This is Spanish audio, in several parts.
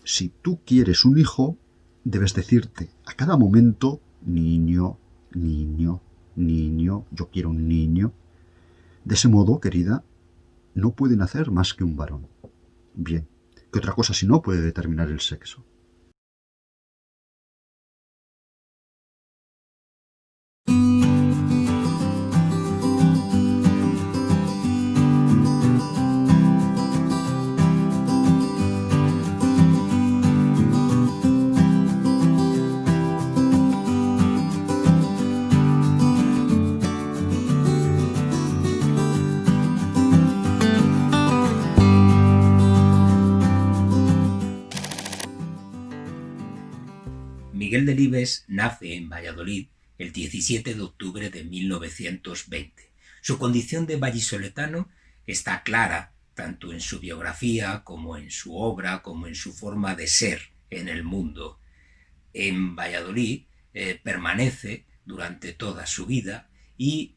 Si tú quieres un hijo, debes decirte a cada momento, niño, niño, niño, yo quiero un niño. De ese modo, querida, no puede nacer más que un varón. Bien, ¿qué otra cosa si no puede determinar el sexo? Miguel Delibes nace en Valladolid el 17 de octubre de 1920. Su condición de vallisoletano está clara tanto en su biografía como en su obra, como en su forma de ser en el mundo. En Valladolid permanece durante toda su vida y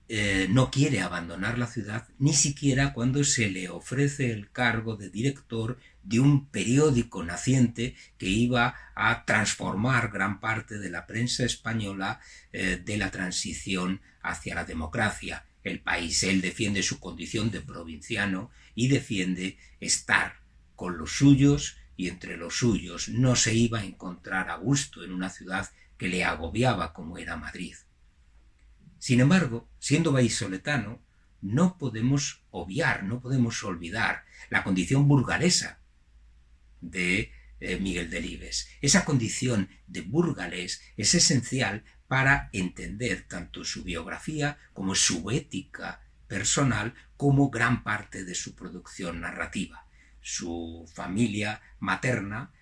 no quiere abandonar la ciudad ni siquiera cuando se le ofrece el cargo de director de un periódico naciente que iba a transformar gran parte de la prensa española de la transición hacia la democracia. El País. Él defiende su condición de provinciano y defiende estar con los suyos y entre los suyos. No se iba a encontrar a gusto en una ciudad que le agobiaba como era Madrid. Sin embargo, siendo vallisoletano, no podemos obviar, no podemos olvidar la condición burgalesa de Miguel Delibes. Esa condición de burgalés es esencial para entender tanto su biografía como su ética personal como gran parte de su producción narrativa. Su familia materna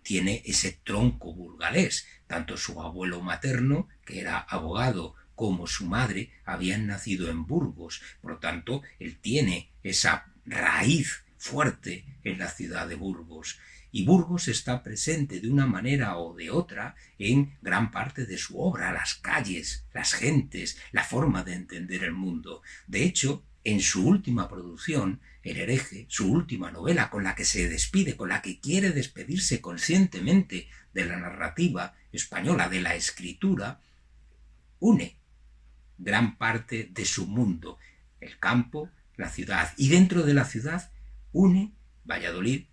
tiene ese tronco burgalés. Tanto su abuelo materno, que era abogado, como su madre habían nacido en Burgos. Por lo tanto, él tiene esa raíz fuerte en la ciudad de Burgos. Y Burgos está presente de una manera o de otra en gran parte de su obra, las calles, las gentes, la forma de entender el mundo. De hecho, en su última producción, El hereje, su última novela con la que se despide, con la que quiere despedirse conscientemente de la narrativa española, de la escritura, une gran parte de su mundo, el campo, la ciudad, y dentro de la ciudad une Valladolid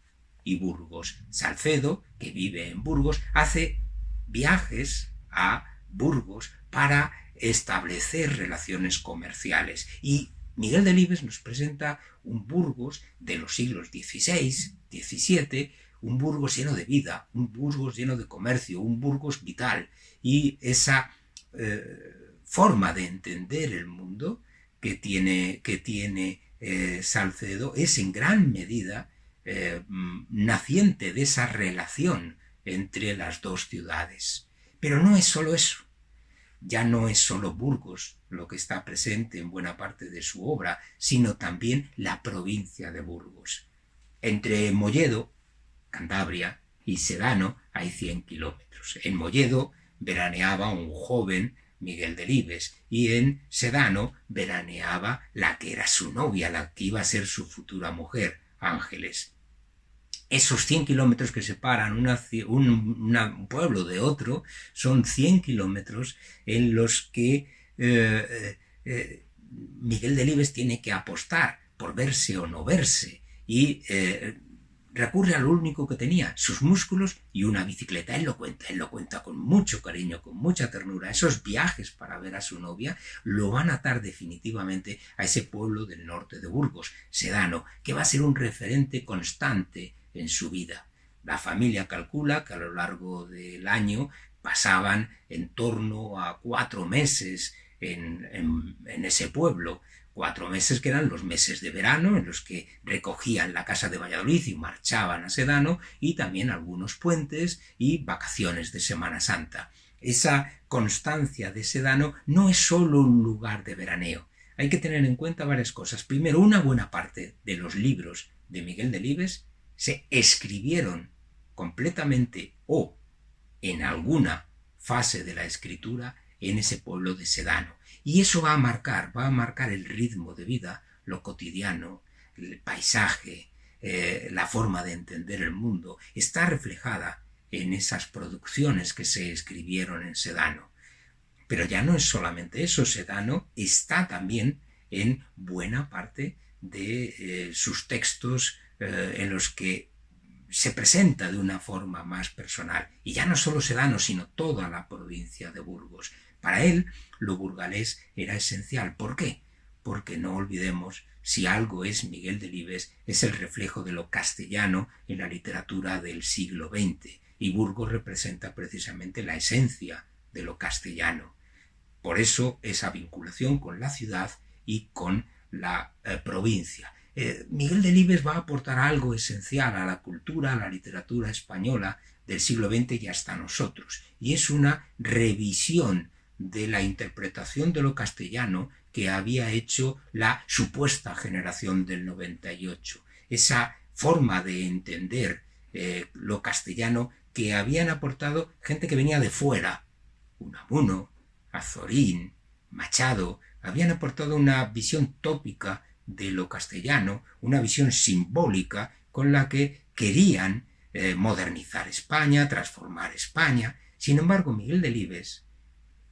y Burgos. Salcedo, que vive en Burgos, hace viajes a Burgos para establecer relaciones comerciales y Miguel Delibes nos presenta un Burgos de los siglos XVI, XVII, un Burgos lleno de vida, un Burgos lleno de comercio, un Burgos vital, y esa forma de entender el mundo que tiene Salcedo es en gran medida naciente de esa relación entre las dos ciudades. Pero no es solo eso. Ya no es solo Burgos lo que está presente en buena parte de su obra, sino también la provincia de Burgos. Entre Molledo, Cantabria, y Sedano hay 100 kilómetros. En Molledo veraneaba un joven, Miguel Delibes, y en Sedano veraneaba la que era su novia, la que iba a ser su futura mujer, Ángeles. Esos 100 kilómetros que separan un pueblo de otro son 100 kilómetros en los que Miguel Delibes tiene que apostar por verse o no verse y recurre a lo único que tenía, sus músculos y una bicicleta. Él lo cuenta con mucho cariño, con mucha ternura. Esos viajes para ver a su novia lo van a atar definitivamente a ese pueblo del norte de Burgos, Sedano, que va a ser un referente constante en su vida. La familia calcula que a lo largo del año pasaban en torno a 4 meses en ese pueblo. 4 meses que eran los meses de verano en los que recogían la casa de Valladolid y marchaban a Sedano, y también algunos puentes y vacaciones de Semana Santa. Esa constancia de Sedano no es solo un lugar de veraneo. Hay que tener en cuenta varias cosas. Primero, una buena parte de los libros de Miguel Delibes se escribieron completamente o en alguna fase de la escritura en ese pueblo de Sedano. Y eso va a marcar el ritmo de vida, lo cotidiano, el paisaje, la forma de entender el mundo, está reflejada en esas producciones que se escribieron en Sedano. Pero ya no es solamente eso, Sedano está también en buena parte de sus textos en los que se presenta de una forma más personal. Y ya no solo Sedano, sino toda la provincia de Burgos. Para él, lo burgalés era esencial. ¿Por qué? Porque no olvidemos, si algo es Miguel Delibes, es el reflejo de lo castellano en la literatura del siglo XX. Y Burgos representa precisamente la esencia de lo castellano. Por eso esa vinculación con la ciudad y con la provincia. Miguel Delibes va a aportar algo esencial a la cultura, a la literatura española del siglo XX y hasta nosotros. Y es una revisión de la interpretación de lo castellano que había hecho la supuesta generación del 98. Esa forma de entender lo castellano que habían aportado gente que venía de fuera. Unamuno, Azorín, Machado, habían aportado una visión tópica de lo castellano, una visión simbólica con la que querían modernizar España, transformar España. Sin embargo, Miguel Delibes,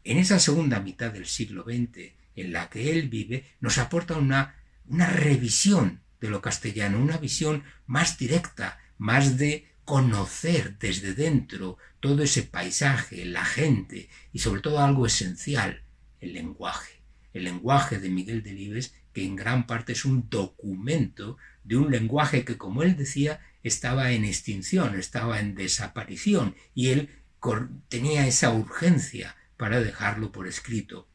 en esa segunda mitad del siglo XX en la que él vive, nos aporta una revisión de lo castellano, una visión más directa, más de conocer desde dentro todo ese paisaje, la gente y sobre todo algo esencial, el lenguaje. El lenguaje de Miguel Delibes, que en gran parte es un documento de un lenguaje que, como él decía, estaba en extinción, estaba en desaparición, y él tenía esa urgencia para dejarlo por escrito.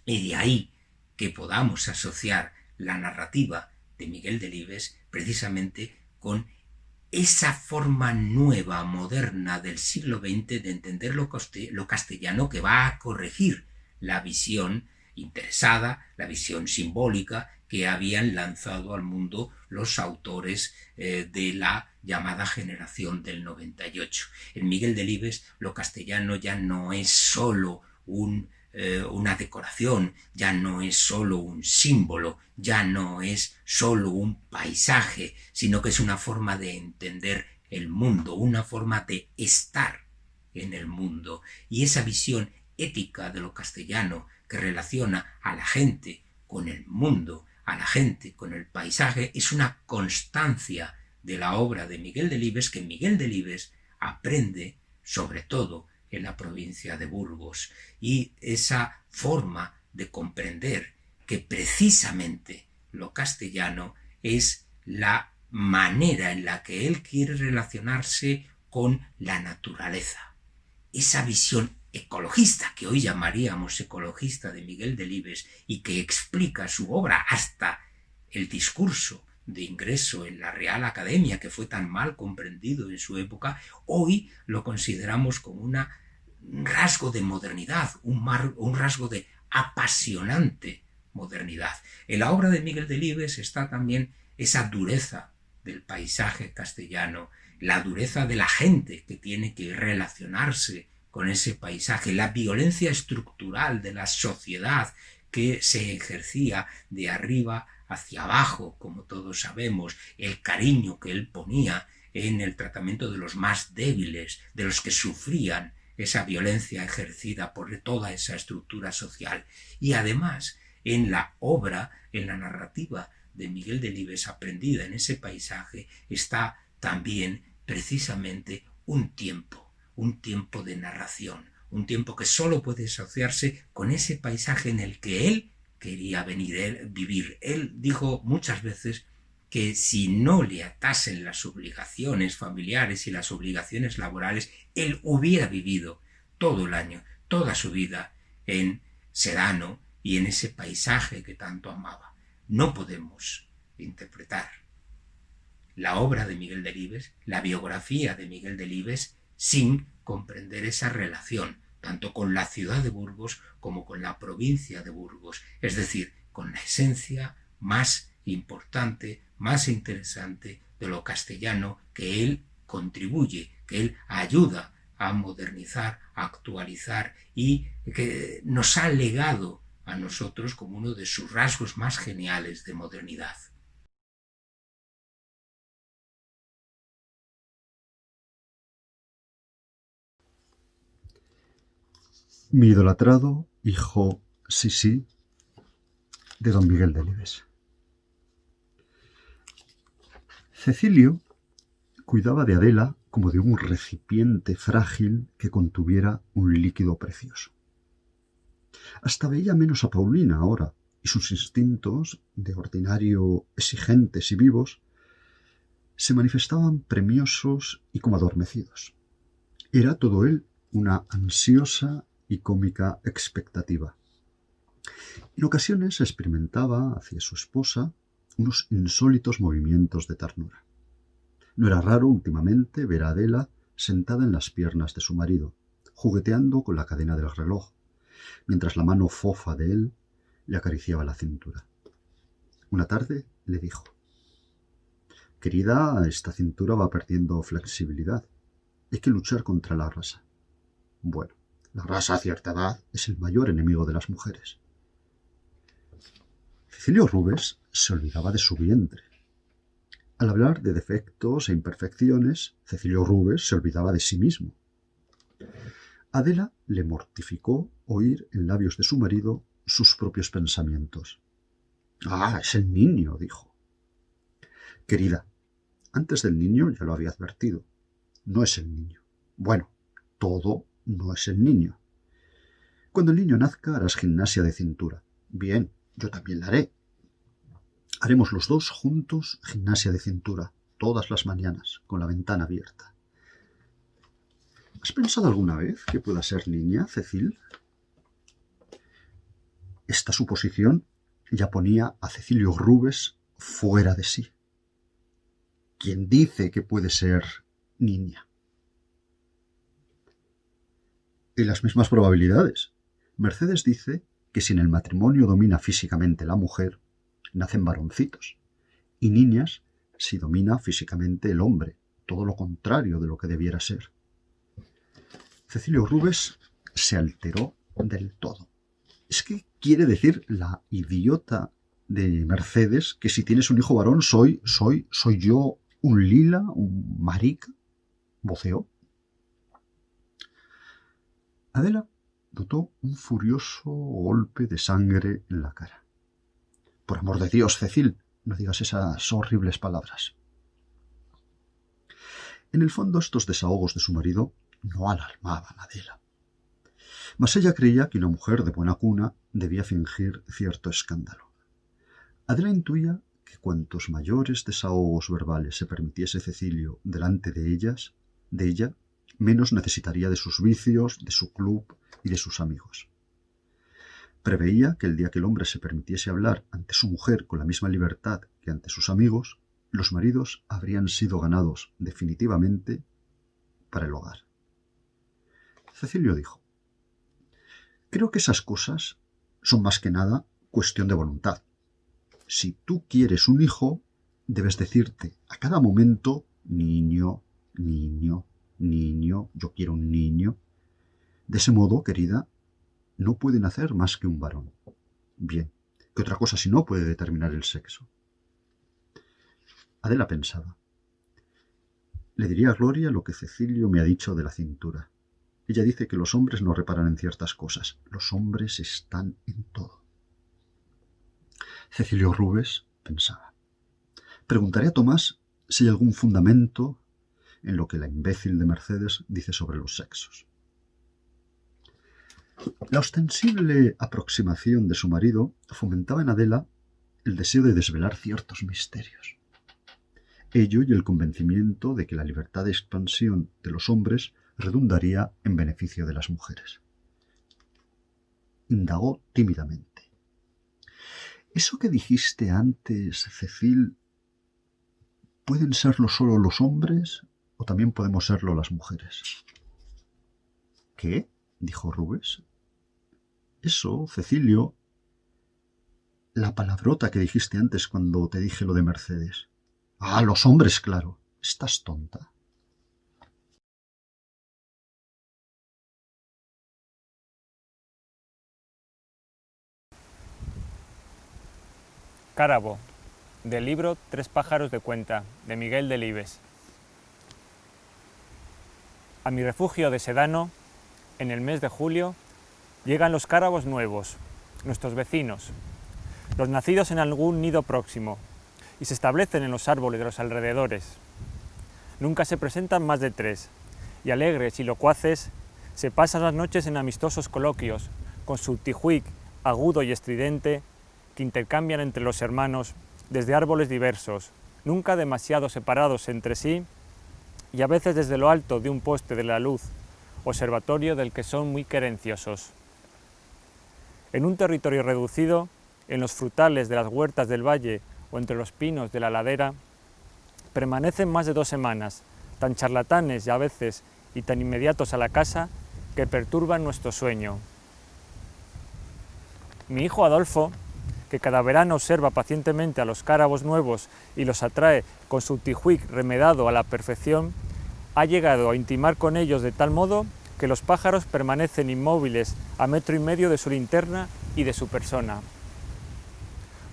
Y de ahí que podamos asociar la narrativa de Miguel Delibes precisamente con esa forma nueva, moderna del siglo XX de entender lo castellano, que va a corregir la visión interesada, la visión simbólica que habían lanzado al mundo los autores de la llamada generación del 98. En Miguel Delibes lo castellano ya no es solo una decoración, ya no es solo un símbolo, ya no es solo un paisaje, sino que es una forma de entender el mundo, una forma de estar en el mundo. Y esa visión ética de lo castellano que relaciona a la gente con el mundo, a la gente con el paisaje, es una constancia de la obra de Miguel Delibes, que Miguel Delibes aprende sobre todo en la provincia de Burgos. Y esa forma de comprender que precisamente lo castellano es la manera en la que él quiere relacionarse con la naturaleza. Esa visión ecologista, que hoy llamaríamos ecologista, de Miguel Delibes, y que explica su obra hasta el discurso de ingreso en la Real Academia, que fue tan mal comprendido en su época, hoy lo consideramos como un rasgo de modernidad, un rasgo de apasionante modernidad. En la obra de Miguel Delibes está también esa dureza del paisaje castellano, la dureza de la gente que tiene que relacionarse con ese paisaje, la violencia estructural de la sociedad que se ejercía de arriba hacia abajo, como todos sabemos, el cariño que él ponía en el tratamiento de los más débiles, de los que sufrían esa violencia ejercida por toda esa estructura social. Y además, en la obra, en la narrativa de Miguel Delibes aprendida en ese paisaje, está también precisamente un tiempo de narración, un tiempo que solo puede asociarse con ese paisaje en el que él quería vivir. Él dijo muchas veces que si no le atasen las obligaciones familiares y las obligaciones laborales, él hubiera vivido todo el año, toda su vida en Sedano y en ese paisaje que tanto amaba. No podemos interpretar la obra de Miguel Delibes, la biografía de Miguel Delibes, sin comprender esa relación, tanto con la ciudad de Burgos como con la provincia de Burgos, es decir, con la esencia más importante, más interesante de lo castellano que él contribuye, que él ayuda a modernizar, a actualizar y que nos ha legado a nosotros como uno de sus rasgos más geniales de modernidad. Mi idolatrado hijo sí, de don Miguel Delibes. Cecilio cuidaba de Adela como de un recipiente frágil que contuviera un líquido precioso. Hasta veía menos a Paulina ahora, y sus instintos, de ordinario exigentes y vivos, se manifestaban premiosos y como adormecidos. Era todo él una ansiosa y cómica expectativa. En ocasiones experimentaba hacia su esposa unos insólitos movimientos de ternura. No era raro últimamente ver a Adela sentada en las piernas de su marido, jugueteando con la cadena del reloj, mientras la mano fofa de él le acariciaba la cintura. Una tarde le dijo: «Querida, esta cintura va perdiendo flexibilidad. Hay que luchar contra la grasa». Bueno, la grasa a cierta edad es el mayor enemigo de las mujeres. Cecilio Rubes se olvidaba de su vientre. Al hablar de defectos e imperfecciones, Cecilio Rubes se olvidaba de sí mismo. Adela le mortificó oír en labios de su marido sus propios pensamientos. «Ah, es el niño», dijo. «Querida, antes del niño ya lo había advertido. No es el niño. Bueno, todo no es el niño. Cuando el niño nazca harás gimnasia de cintura. Bien, yo también la haré. Haremos los dos juntos gimnasia de cintura, todas las mañanas, con la ventana abierta». ¿Has pensado alguna vez que pueda ser niña, Cecil? Esta suposición ya ponía a Cecilio Rubes fuera de sí. ¿Quién dice que puede ser niña? Y las mismas probabilidades. Mercedes dice que si en el matrimonio domina físicamente la mujer, nacen varoncitos, y niñas si domina físicamente el hombre, todo lo contrario de lo que debiera ser. Cecilio Rubes se alteró del todo. Es que quiere decir la idiota de Mercedes que si tienes un hijo varón soy yo un lila, un marica, voceó. Adela notó un furioso golpe de sangre en la cara. Por amor de Dios, Cecil, no digas esas horribles palabras. En el fondo, estos desahogos de su marido no alarmaban a Adela. Mas ella creía que una mujer de buena cuna debía fingir cierto escándalo. Adela intuía que cuantos mayores desahogos verbales se permitiese Cecilio delante de ella, menos necesitaría de sus vicios, de su club y de sus amigos. Preveía que el día que el hombre se permitiese hablar ante su mujer con la misma libertad que ante sus amigos, los maridos habrían sido ganados definitivamente para el hogar. Cecilio dijo: «Creo que esas cosas son más que nada cuestión de voluntad. Si tú quieres un hijo, debes decirte a cada momento: niño, niño, niño, yo quiero un niño. De ese modo, querida, no puede nacer más que un varón. Bien, ¿qué otra cosa si no puede determinar el sexo?» Adela pensaba: «Le diría a Gloria lo que Cecilio me ha dicho de la cintura. Ella dice que los hombres no reparan en ciertas cosas. Los hombres están en todo». Cecilio Rubes pensaba: «Preguntaré a Tomás si hay algún fundamento en lo que la imbécil de Mercedes dice sobre los sexos». La ostensible aproximación de su marido fomentaba en Adela el deseo de desvelar ciertos misterios. Ello y el convencimiento de que la libertad de expansión de los hombres redundaría en beneficio de las mujeres. Indagó tímidamente: «¿Eso que dijiste antes, Cecil, pueden serlo solo los hombres o también podemos serlo las mujeres?» «¿Qué?», dijo Rubes. «Eso, Cecilio, la palabrota que dijiste antes cuando te dije lo de Mercedes». «Ah, los hombres, claro. ¿Estás tonta?» Cárabo, del libro Tres pájaros de cuenta, de Miguel Delibes. A mi refugio de Sedano, en el mes de julio, llegan los cárabos nuevos, nuestros vecinos, los nacidos en algún nido próximo, y se establecen en los árboles de los alrededores. Nunca se presentan más de 3, y alegres y locuaces se pasan las noches en amistosos coloquios, con su tijuic agudo y estridente, que intercambian entre los hermanos desde árboles diversos, nunca demasiado separados entre sí, y a veces desde lo alto de un poste de la luz, observatorio del que son muy querenciosos. En un territorio reducido, en los frutales de las huertas del valle o entre los pinos de la ladera, permanecen más de 2 semanas, tan charlatanes y a veces y tan inmediatos a la casa que perturban nuestro sueño. Mi hijo Adolfo, que cada verano observa pacientemente a los cárabos nuevos y los atrae con su tijuic remedado a la perfección, ha llegado a intimar con ellos de tal modo que los pájaros permanecen inmóviles a 1,5 metros de su linterna y de su persona.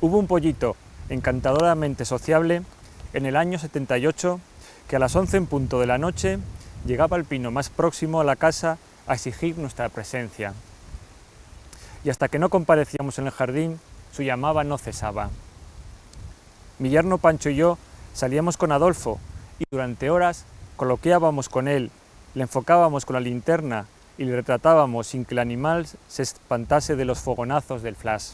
Hubo un pollito encantadoramente sociable en el año 78 que a las 11 en punto de la noche llegaba al pino más próximo a la casa a exigir nuestra presencia. Y hasta que no comparecíamos en el jardín, su llamada no cesaba. Mi yerno Pancho y yo salíamos con Adolfo y durante horas coloquiábamos con él, le enfocábamos con la linterna y le retratábamos sin que el animal se espantase de los fogonazos del flash.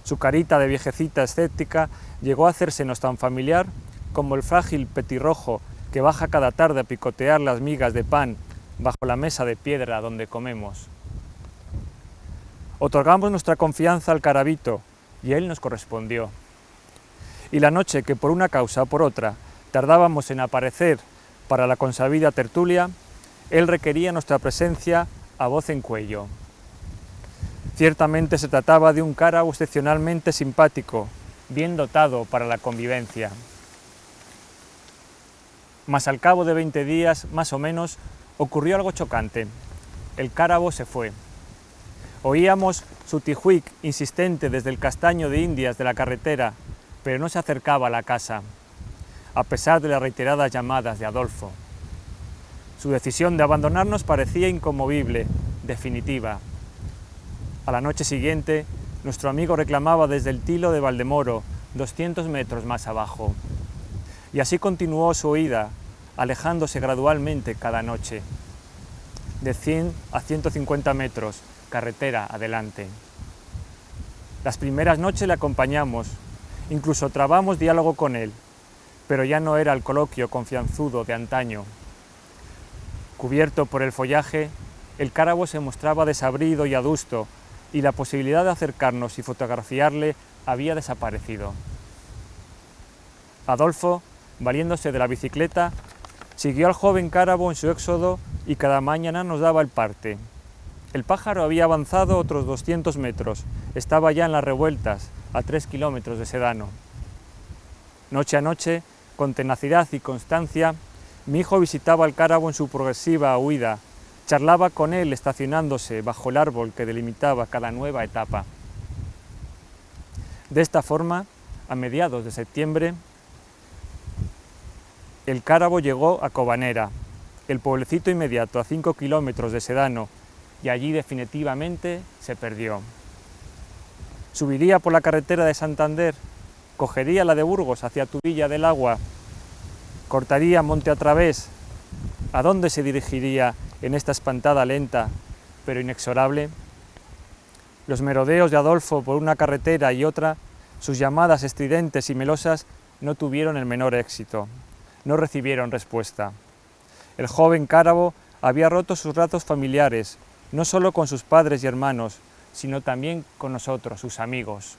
Su carita de viejecita escéptica llegó a hacérsenos tan familiar como el frágil petirrojo que baja cada tarde a picotear las migas de pan bajo la mesa de piedra donde comemos. Otorgamos nuestra confianza al carabito y él nos correspondió. Y la noche que por una causa o por otra tardábamos en aparecer para la consabida tertulia, él requería nuestra presencia a voz en cuello. Ciertamente se trataba de un cárabo excepcionalmente simpático, bien dotado para la convivencia. Mas al cabo de 20 días, más o menos, ocurrió algo chocante. El cárabo se fue. Oíamos su tijuic insistente desde el castaño de Indias de la carretera, pero no se acercaba a la casa, a pesar de las reiteradas llamadas de Adolfo. Su decisión de abandonarnos parecía inconmovible, definitiva. A la noche siguiente, nuestro amigo reclamaba desde el tilo de Valdemoro, 200 metros más abajo. Y así continuó su huida, alejándose gradualmente cada noche, de 100 a 150 metros, carretera adelante. Las primeras noches le acompañamos, incluso trabamos diálogo con él, pero ya no era el coloquio confianzudo de antaño. Cubierto por el follaje, el cárabo se mostraba desabrido y adusto, y la posibilidad de acercarnos y fotografiarle había desaparecido. Adolfo, valiéndose de la bicicleta, siguió al joven cárabo en su éxodo y cada mañana nos daba el parte. El pájaro había avanzado otros 200 metros, estaba ya en las revueltas, a 3 kilómetros de Sedano. Noche a noche, con tenacidad y constancia, mi hijo visitaba al cárabo en su progresiva huida, charlaba con él estacionándose bajo el árbol que delimitaba cada nueva etapa. De esta forma, a mediados de septiembre, el cárabo llegó a Cobanera, el pueblecito inmediato a 5 kilómetros de Sedano, y allí definitivamente se perdió. Subiría por la carretera de Santander, cogería la de Burgos hacia Tubilla del Agua, cortaría monte a través. ¿A dónde se dirigiría en esta espantada lenta, pero inexorable? Los merodeos de Adolfo por una carretera y otra, sus llamadas estridentes y melosas, no tuvieron el menor éxito, no recibieron respuesta. El joven cárabo había roto sus lazos familiares, no solo con sus padres y hermanos, sino también con nosotros, sus amigos.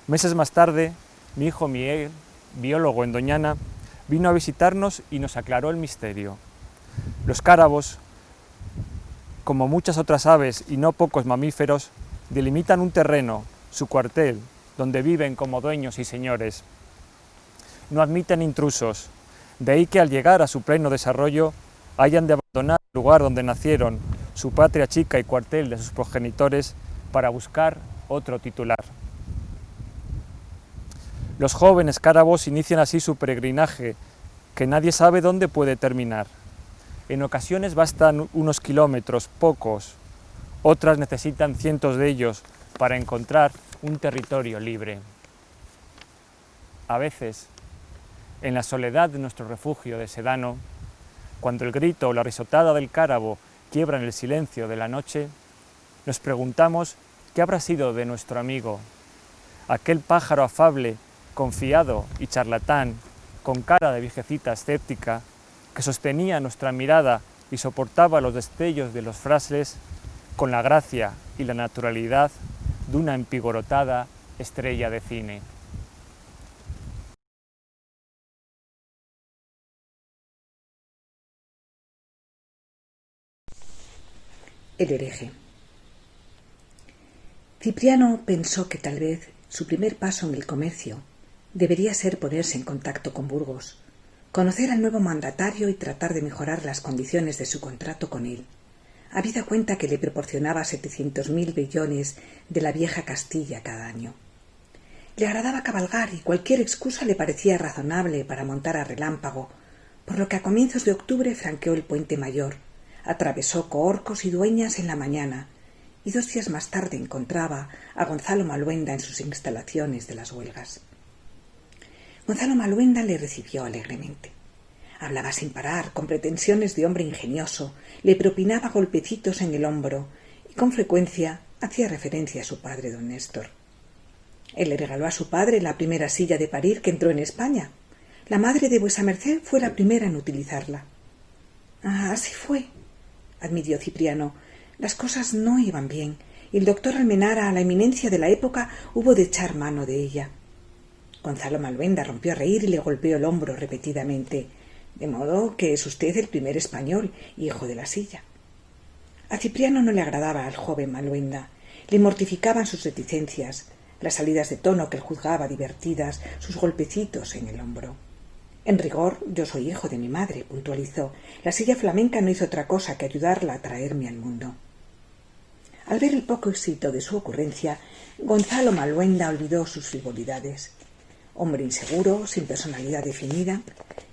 Meses más tarde, mi hijo Miguel, biólogo en Doñana, vino a visitarnos y nos aclaró el misterio. Los cárabos, como muchas otras aves y no pocos mamíferos, delimitan un terreno, su cuartel, donde viven como dueños y señores. No admiten intrusos, de ahí que al llegar a su pleno desarrollo hayan de abandonar el lugar donde nacieron, su patria chica y cuartel de sus progenitores, para buscar otro titular. Los jóvenes cárabos inician así su peregrinaje, que nadie sabe dónde puede terminar. En ocasiones bastan unos kilómetros, pocos, otras necesitan cientos de ellos para encontrar un territorio libre. A veces, en la soledad de nuestro refugio de Sedano, cuando el grito o la risotada del cárabo quiebran el silencio de la noche, nos preguntamos qué habrá sido de nuestro amigo, aquel pájaro afable, confiado y charlatán, con cara de viejecita escéptica, que sostenía nuestra mirada y soportaba los destellos de los frases con la gracia y la naturalidad de una empingorotada estrella de cine. El hereje. Cipriano pensó que tal vez su primer paso en el comercio debería ser ponerse en contacto con Burgos, conocer al nuevo mandatario y tratar de mejorar las condiciones de su contrato con él, habida cuenta que le proporcionaba 700.000 bellones de la vieja Castilla cada año. Le agradaba cabalgar y cualquier excusa le parecía razonable para montar a relámpago, por lo que a comienzos de octubre franqueó el Puente Mayor, atravesó Coorcos y Dueñas en la mañana y 2 días más tarde encontraba a Gonzalo Maluenda en sus instalaciones de las Huelgas. Gonzalo Maluenda le recibió alegremente. Hablaba sin parar, con pretensiones de hombre ingenioso, le propinaba golpecitos en el hombro y con frecuencia hacía referencia a su padre, don Néstor. Él le regaló a su padre la primera silla de parir que entró en España. La madre de vuesa merced fue la primera en utilizarla. Ah, así fue, admitió Cipriano. Las cosas no iban bien, y el doctor Almenara, a la eminencia de la época, hubo de echar mano de ella. Gonzalo Maluenda rompió a reír y le golpeó el hombro repetidamente, de modo que es usted el primer español, hijo de la silla. A Cipriano no le agradaba al joven Maluenda, le mortificaban sus reticencias, las salidas de tono que él juzgaba divertidas, sus golpecitos en el hombro. En rigor, yo soy hijo de mi madre, puntualizó. La silla flamenca no hizo otra cosa que ayudarla a traerme al mundo. Al ver el poco éxito de su ocurrencia, Gonzalo Maluenda olvidó sus frivolidades. Hombre inseguro, sin personalidad definida,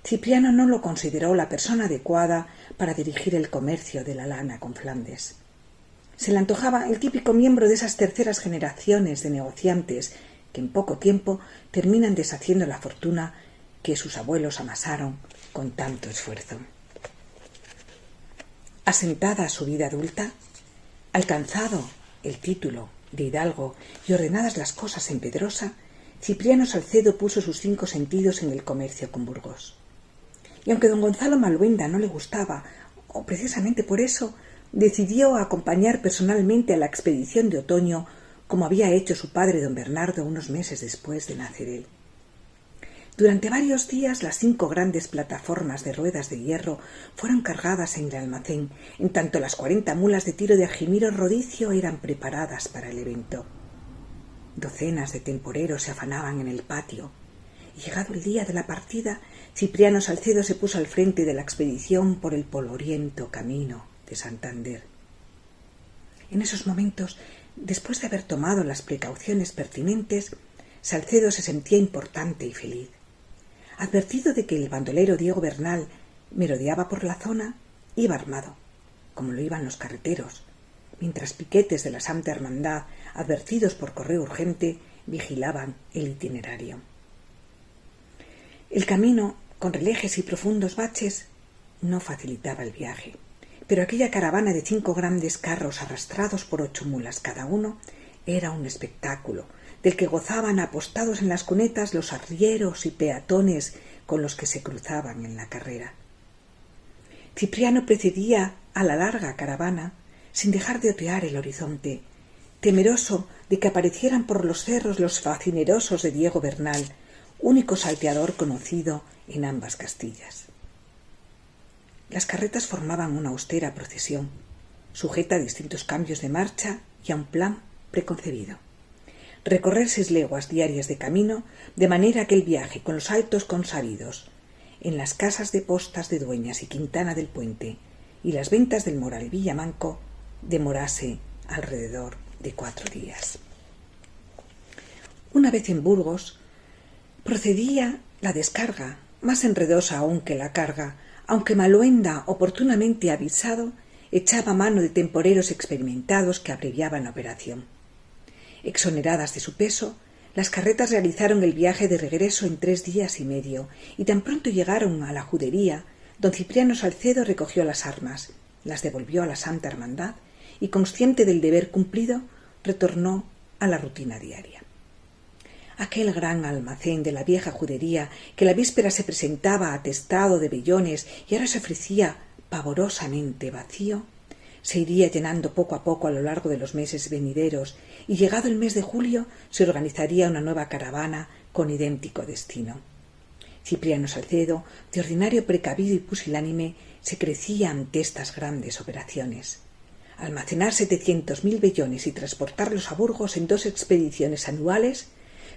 Cipriano no lo consideró la persona adecuada para dirigir el comercio de la lana con Flandes. Se le antojaba el típico miembro de esas terceras generaciones de negociantes que en poco tiempo terminan deshaciendo la fortuna que sus abuelos amasaron con tanto esfuerzo. Asentada su vida adulta, alcanzado el título de hidalgo y ordenadas las cosas en Pedrosa, Cipriano Salcedo puso sus 5 sentidos en el comercio con Burgos. Y aunque don Gonzalo Maluenda no le gustaba, o precisamente por eso, decidió acompañar personalmente a la expedición de otoño, como había hecho su padre don Bernardo unos meses después de nacer él. Durante varios días las 5 grandes plataformas de ruedas de hierro fueron cargadas en el almacén, en tanto las 40 mulas de tiro de Argimiro Rodicio eran preparadas para el evento. Docenas de temporeros se afanaban en el patio, y llegado el día de la partida, Cipriano Salcedo se puso al frente de la expedición por el polvoriento camino de Santander. En esos momentos, después de haber tomado las precauciones pertinentes, Salcedo se sentía importante y feliz. Advertido de que el bandolero Diego Bernal merodeaba por la zona, iba armado, como lo iban los carreteros, mientras piquetes de la Santa Hermandad, advertidos por correo urgente, vigilaban el itinerario. El camino, con relejes y profundos baches, no facilitaba el viaje, pero aquella caravana de 5 grandes carros arrastrados por 8 mulas cada uno era un espectáculo, del que gozaban apostados en las cunetas los arrieros y peatones con los que se cruzaban en la carrera. Cipriano precedía a la larga caravana sin dejar de otear el horizonte, temeroso de que aparecieran por los cerros los facinerosos de Diego Bernal, único salteador conocido en ambas Castillas. Las carretas formaban una austera procesión, sujeta a distintos cambios de marcha y a un plan preconcebido. Recorrer 6 leguas diarias de camino, de manera que el viaje con los altos consabidos en las casas de postas de Dueñas y Quintana del Puente y las ventas del Moral y Villamanco demorase alrededor de 4 días. Una vez en Burgos, procedía la descarga, más enredosa aún que la carga, aunque Maluenda, oportunamente avisado, echaba mano de temporeros experimentados que abreviaban la operación. Exoneradas de su peso, las carretas realizaron el viaje de regreso en 3 días y medio, y tan pronto llegaron a la judería, don Cipriano Salcedo recogió las armas, las devolvió a la Santa Hermandad y, consciente del deber cumplido, retornó a la rutina diaria. Aquel gran almacén de la vieja judería, que la víspera se presentaba atestado de vellones y ahora se ofrecía pavorosamente vacío, se iría llenando poco a poco a lo largo de los meses venideros, y llegado el mes de julio se organizaría una nueva caravana con idéntico destino. Cipriano Salcedo, de ordinario precavido y pusilánime, se crecía ante estas grandes operaciones. Almacenar 700.000 vellones y transportarlos a Burgos en 2 expediciones anuales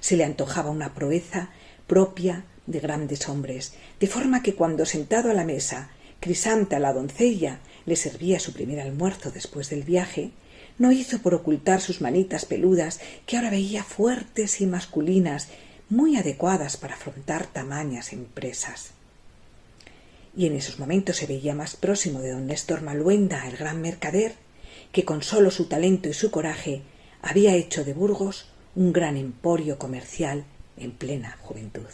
se le antojaba una proeza propia de grandes hombres, de forma que cuando, sentado a la mesa, Crisanta, la doncella, le servía su primer almuerzo después del viaje, no hizo por ocultar sus manitas peludas, que ahora veía fuertes y masculinas, muy adecuadas para afrontar tamañas empresas. Y en esos momentos se veía más próximo de don Néstor Maluenda, el gran mercader, que con solo su talento y su coraje había hecho de Burgos un gran emporio comercial en plena juventud.